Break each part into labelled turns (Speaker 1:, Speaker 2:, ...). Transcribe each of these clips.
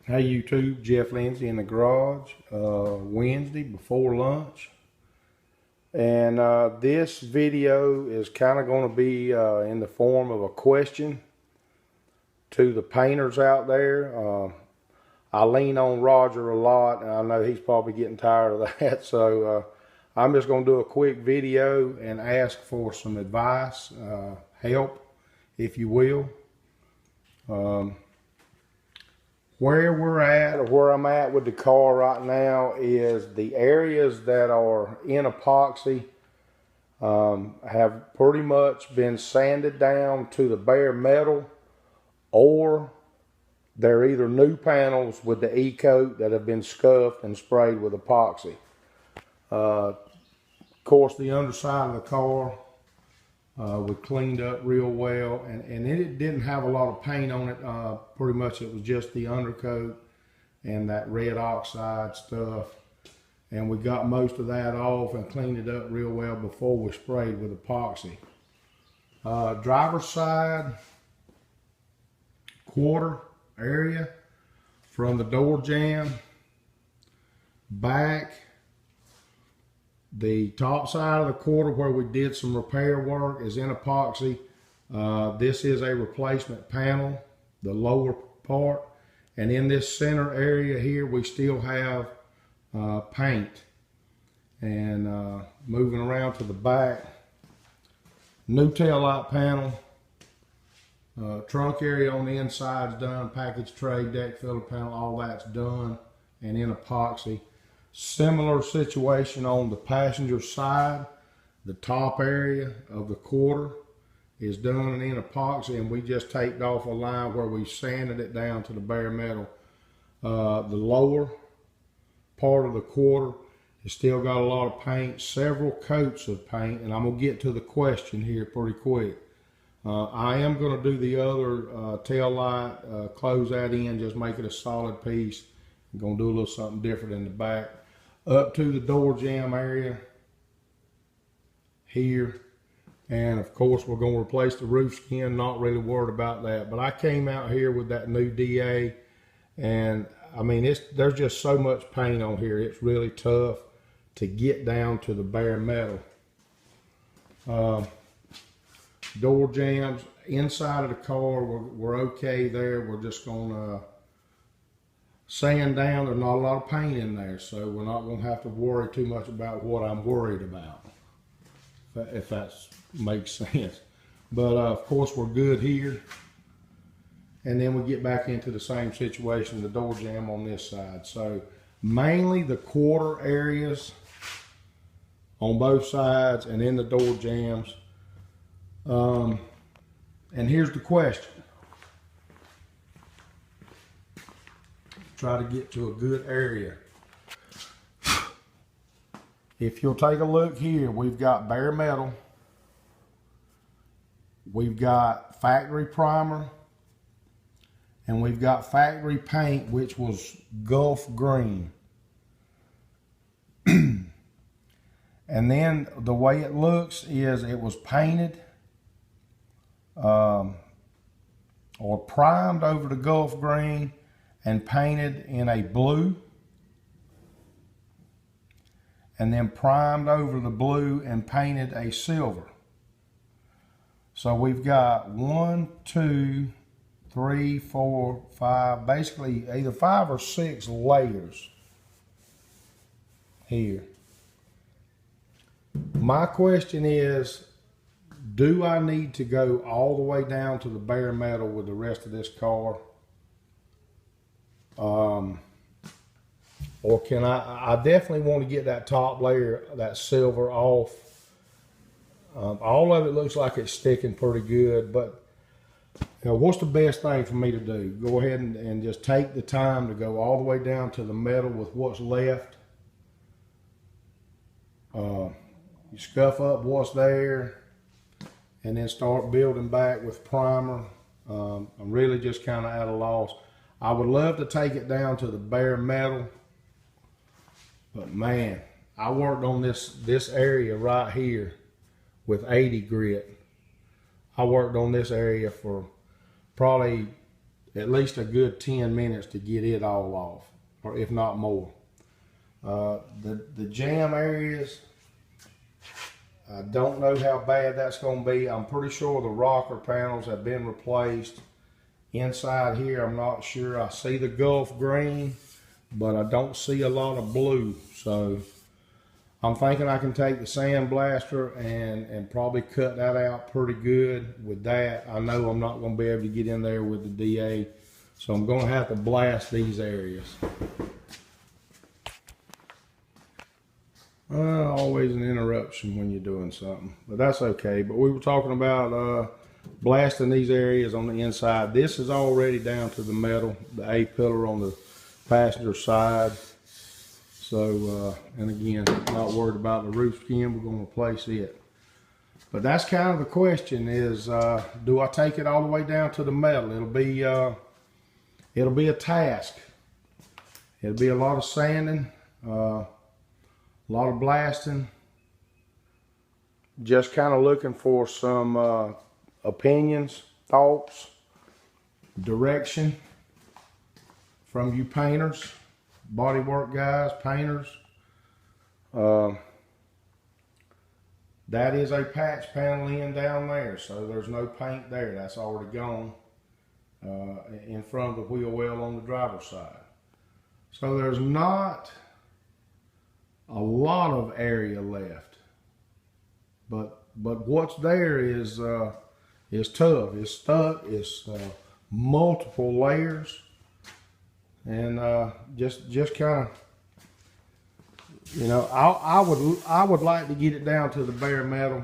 Speaker 1: Hey YouTube, Jeff Lindsay in the garage, Wednesday before lunch. And this video is kind of going to be in the form of a question to the painters out there. I lean on Roger a lot, and I know he's probably getting tired of that. So I'm just going to do a quick video and ask for some advice, help, if you will. Where we're at, or where I'm at with the car right now, is the areas that are in epoxy have pretty much been sanded down to the bare metal, or they're either new panels with the E-coat that have been scuffed and sprayed with epoxy. Of course, the underside of the car we cleaned up real well, and it didn't have a lot of paint on it. Pretty much it was just the undercoat and that red oxide stuff, and we got most of that off and cleaned it up real well before we sprayed with epoxy. Driver's side quarter area from the door jamb back, the top side of the quarter where we did some repair work is in epoxy. This is a replacement panel, the lower part. And in this center area here, we still have paint. And moving around to the back, new tail light panel. Trunk area on the inside is done. Package tray, deck filter panel, all that's done and in epoxy. Similar situation on the passenger side. The top area of the quarter is done and in epoxy, and we just taped off a line where we sanded it down to the bare metal. The lower part of the quarter has still got a lot of paint, several coats of paint, and I'm going to get to the question here pretty quick. I am going to do the other tail light, close that in, just make it a solid piece. I'm going to do a little something different in the back. Up to the door jamb area here, and of course we're going to replace the roof skin. Not really worried about that, but I came out here with that new DA, and I mean there's just so much paint on here, it's really tough to get down to the bare metal. Door jambs inside of the car, we're okay there. We're just going to sand down. There's not a lot of paint in there, so we're not going to have to worry too much about what I'm worried about, if that makes sense. But of course we're good here, and then we get back into the same situation, the door jamb on this side. So mainly the quarter areas on both sides and in the door jambs. And here's the question. Try to get to a good area. If you'll take a look here, we've got bare metal, we've got factory primer, and we've got factory paint, which was Gulf green. And then the way it looks is it was painted or primed over the Gulf green and painted in a blue, and then primed over the blue and painted a silver. So we've got 1, 2, 3, 4, 5, basically either 5 or 6 layers here. My question is, do I need to go all the way down to the bare metal with the rest of this car? Or can I definitely want to get that top layer, that silver, off. All of it looks like it's sticking pretty good, but you know, what's the best thing for me to do? Go ahead and just take the time to go all the way down to the metal with what's left. You scuff up what's there and then start building back with primer. I'm really just kind of at a loss. I would love to take it down to the bare metal, but man, I worked on this area right here with 80 grit. I worked on this area for probably at least a good 10 minutes to get it all off, or if not more. The jam areas, I don't know how bad that's going to be. I'm pretty sure the rocker panels have been replaced. Inside here, I'm not sure. I see the Gulf green, but I don't see a lot of blue. So I'm thinking I can take the sandblaster and probably cut that out pretty good with that. I know I'm not going to be able to get in there with the DA, so I'm going to have to blast these areas. Always an interruption when you're doing something, but that's okay. But we were talking about blasting these areas on the inside. This is already down to the metal, the A-pillar on the passenger side. So, and again, not worried about the roof skin. We're going to replace it. But that's kind of the question is, do I take it all the way down to the metal? It'll be a task. It'll be a lot of sanding, a lot of blasting. Just kind of looking for some opinions, thoughts, direction from you painters, bodywork guys, painters. That is a patch panel in down there, so there's no paint there. That's already gone in front of the wheel well on the driver's side. So there's not a lot of area left, but what's there is tough. It's stuck. It's multiple layers, and just kind of, you know, I would like to get it down to the bare metal,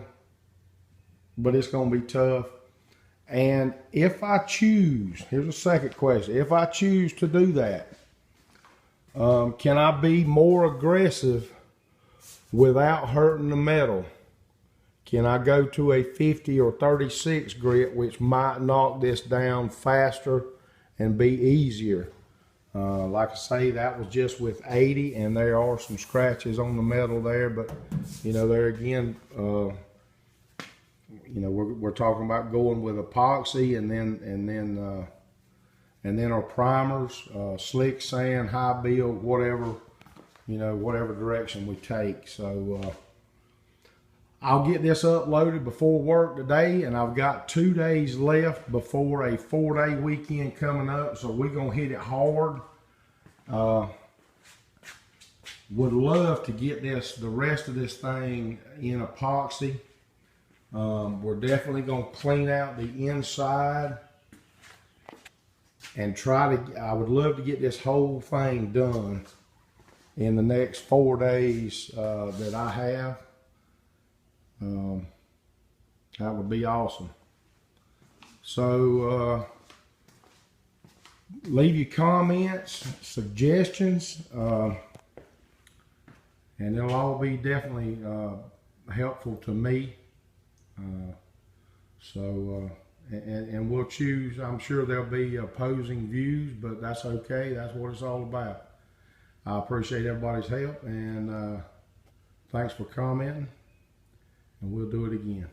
Speaker 1: but it's going to be tough. And if I choose, here's a second question: if I choose to do that, can I be more aggressive without hurting the metal? Can I go to a 50 or 36 grit, which might knock this down faster and be easier? Like I say, that was just with 80, and there are some scratches on the metal there, but you know, there again, you know, we're talking about going with epoxy and then our primers, slick sand, high build, whatever, you know, whatever direction we take. So I'll get this uploaded before work today, and I've got 2 days left before a 4-day weekend coming up, so we're gonna hit it hard. Would love to get the rest of this thing in epoxy. We're definitely gonna clean out the inside and I would love to get this whole thing done in the next 4 days that I have. That would be awesome. So leave your comments, suggestions, and it'll all be definitely helpful to me. And we'll choose. I'm sure there'll be opposing views, but that's okay. That's what it's all about. I appreciate everybody's help, and thanks for commenting. And we'll do it again.